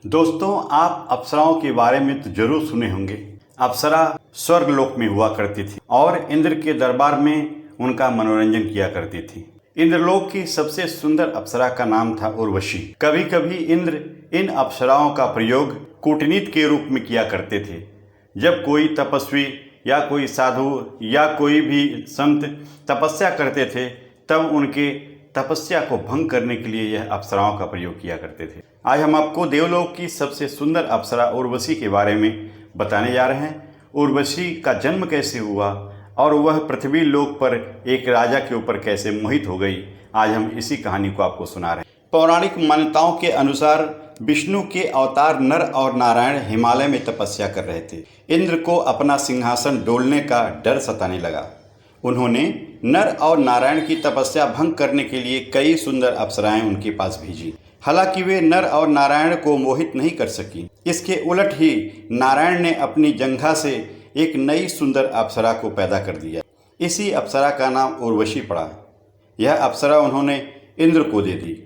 दोस्तों, आप अप्सराओं के बारे में तो जरूर सुने होंगे। अप्सरा स्वर्गलोक में हुआ करती थी और इंद्र के दरबार में उनका मनोरंजन किया करती थी। इंद्रलोक की सबसे सुंदर अप्सरा का नाम था उर्वशी। कभी कभी इंद्र इन अप्सराओं का प्रयोग कूटनीति के रूप में किया करते थे। जब कोई तपस्वी या कोई साधु या कोई भी संत तपस्या करते थे, तब उनके तपस्या को भंग करने के लिए यह अप्सराओं का प्रयोग किया करते थे। आज हम आपको देवलोक की सबसे सुंदर अप्सरा उर्वशी के बारे में बताने जा रहे हैं। उर्वशी का जन्म कैसे हुआ और वह पृथ्वी लोक पर एक राजा के ऊपर कैसे मोहित हो गई, आज हम इसी कहानी को आपको सुना रहे हैं। पौराणिक मान्यताओं के अनुसार विष्णु के अवतार नर और नारायण हिमालय में तपस्या कर रहे थे। इंद्र को अपना सिंहासन डोलने का डर सताने लगा। उन्होंने नर और नारायण की तपस्या भंग करने के लिए कई सुंदर अप्सराएं उनके पास भेजी। हालांकि वे नर और नारायण को मोहित नहीं कर सकी। इसके उलट ही नारायण ने अपनी जंघा से एक नई सुंदर अप्सरा को पैदा कर दिया। इसी अप्सरा का नाम उर्वशी पड़ा। यह अप्सरा उन्होंने इंद्र को दे दी।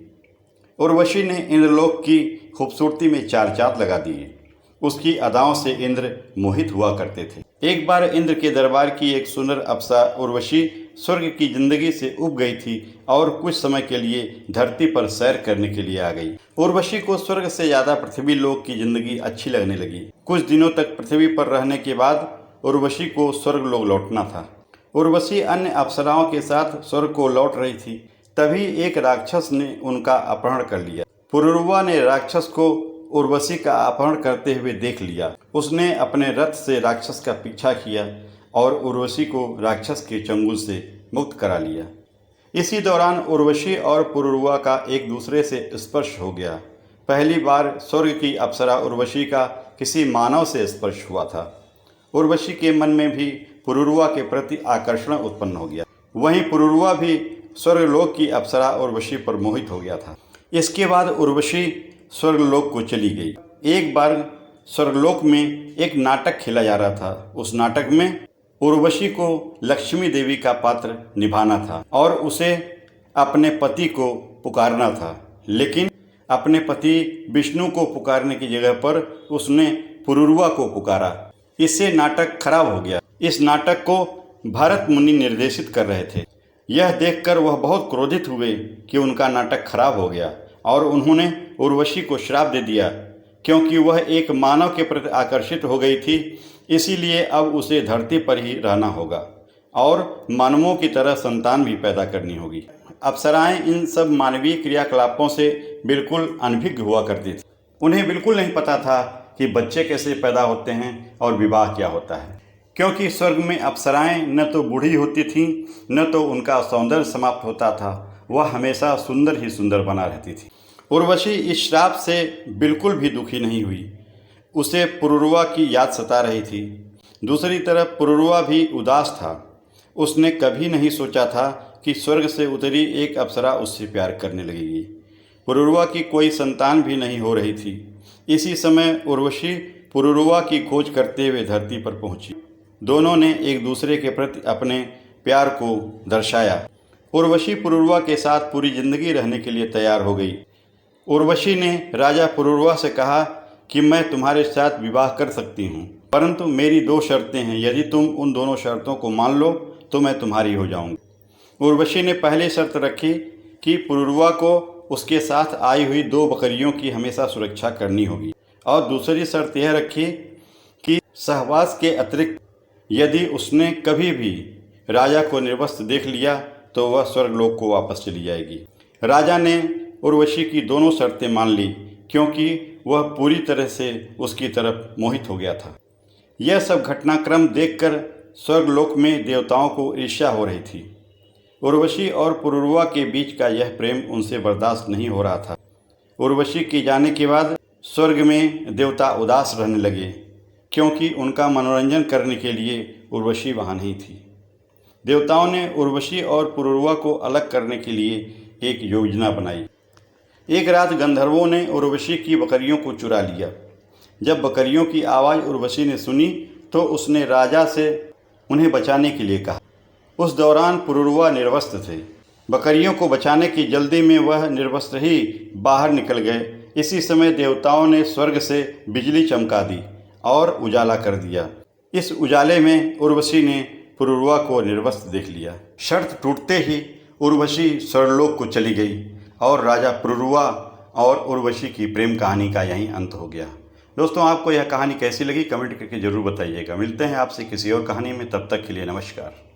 उर्वशी ने इंद्रलोक की खूबसूरती में चार चांद लगा दिए। उसकी अदाओं से इंद्र मोहित हुआ करते थे। एक बार इंद्र के दरबार की एक सुंदर अप्सरा उर्वशी स्वर्ग की जिंदगी से उब गई थी और कुछ समय के लिए धरती पर सैर करने के लिए आ गई। उर्वशी को स्वर्ग से ज़्यादा पृथ्वी लोक की जिंदगी अच्छी लगने लगी। कुछ दिनों तक पृथ्वी पर रहने के बाद उर्वशी को स्वर्ग लोक लौटना था। उर्वशी अन्य अप्सराओं के साथ स्वर्ग को लौट रही थी। तभी एक राक्षस ने उनका अपहरण कर लिया। पुरुरवा ने राक्षस को उर्वशी का अपहरण करते हुए देख लिया। उसने अपने रथ से राक्षस का पीछा किया और उर्वशी को राक्षस के चंगुल से मुक्त करा लिया। इसी दौरान उर्वशी और पुरुरवा का एक दूसरे से स्पर्श हो गया। पहली बार स्वर्ग की अप्सरा उर्वशी का किसी मानव से स्पर्श हुआ था। उर्वशी के मन में भी पुरुरवा के प्रति आकर्षण उत्पन्न हो गया। वहीं पुरुरवा भी स्वर्गलोक की अप्सरा उर्वशी पर मोहित हो गया था। इसके बाद उर्वशी स्वर्गलोक को चली गई। एक बार स्वर्गलोक में एक नाटक खेला जा रहा था। उस नाटक में उर्वशी को लक्ष्मी देवी का पात्र निभाना था और उसे अपने पति को पुकारना था, लेकिन अपने पति विष्णु को पुकारने की जगह पर उसने पुरुरवा को पुकारा। इससे नाटक खराब हो गया। इस नाटक को भरत मुनि निर्देशित कर रहे थे। यह देखकर वह बहुत क्रोधित हुए कि उनका नाटक खराब हो गया और उन्होंने उर्वशी को श्राप दे दिया। क्योंकि वह एक मानव के प्रति आकर्षित हो गई थी, इसीलिए अब उसे धरती पर ही रहना होगा और मानवों की तरह संतान भी पैदा करनी होगी। अप्सराएं इन सब मानवीय क्रियाकलापों से बिल्कुल अनभिज्ञ हुआ करती थी। उन्हें बिल्कुल नहीं पता था कि बच्चे कैसे पैदा होते हैं और विवाह क्या होता है। क्योंकि स्वर्ग में अप्सराएं न तो बूढ़ी होती थीं, न तो उनका सौंदर्य समाप्त होता था। वह हमेशा सुंदर ही सुंदर बना रहती थी। उर्वशी इस श्राप से बिल्कुल भी दुखी नहीं हुई। उसे पुरुरवा की याद सता रही थी। दूसरी तरफ पुरुरवा भी उदास था। उसने कभी नहीं सोचा था कि स्वर्ग से उतरी एक अप्सरा उससे प्यार करने लगेगी। पुरुरवा की कोई संतान भी नहीं हो रही थी। इसी समय उर्वशी पुरुरवा की खोज करते हुए धरती पर पहुंची। दोनों ने एक दूसरे के प्रति अपने प्यार को दर्शाया। उर्वशी पुरुरवा के साथ पूरी जिंदगी रहने के लिए तैयार हो गई। उर्वशी ने राजा पुरुरवा से कहा कि मैं तुम्हारे साथ विवाह कर सकती हूँ, परंतु मेरी दो शर्तें हैं। यदि तुम उन दोनों शर्तों को मान लो तो मैं तुम्हारी हो जाऊंगी। उर्वशी ने पहली शर्त रखी कि पुरुरवा को उसके साथ आई हुई 2 बकरियों की हमेशा सुरक्षा करनी होगी और दूसरी शर्त यह रखी कि सहवास के अतिरिक्त यदि उसने कभी भी राजा को निर्वस्त्र देख लिया तो वह स्वर्गलोक को वापस चली जाएगी। राजा ने उर्वशी की दोनों शर्तें मान ली, क्योंकि वह पूरी तरह से उसकी तरफ मोहित हो गया था। यह सब घटनाक्रम देखकर स्वर्गलोक में देवताओं को ईर्ष्या हो रही थी। उर्वशी और पुरुरवा के बीच का यह प्रेम उनसे बर्दाश्त नहीं हो रहा था। उर्वशी के जाने के बाद स्वर्ग में देवता उदास रहने लगे, क्योंकि उनका मनोरंजन करने के लिए उर्वशी वहाँ नहीं थी। देवताओं ने उर्वशी और पुरुरवा को अलग करने के लिए एक योजना बनाई। एक रात गंधर्वों ने उर्वशी की बकरियों को चुरा लिया। जब बकरियों की आवाज़ उर्वशी ने सुनी तो उसने राजा से उन्हें बचाने के लिए कहा। उस दौरान पुरुरवा निर्वस्त्र थे। बकरियों को बचाने की जल्दी में वह निर्वस्त्र ही बाहर निकल गए। इसी समय देवताओं ने स्वर्ग से बिजली चमका दी और उजाला कर दिया। इस उजाले में उर्वशी ने पुरुरवा को निर्वस्त्र देख लिया। शर्त टूटते ही उर्वशी स्वर्गलोक को चली गई और राजा पुरुरवा और उर्वशी की प्रेम कहानी का यहीं अंत हो गया। दोस्तों, आपको यह कहानी कैसी लगी कमेंट करके जरूर बताइएगा। मिलते हैं आपसे किसी और कहानी में, तब तक के लिए नमस्कार।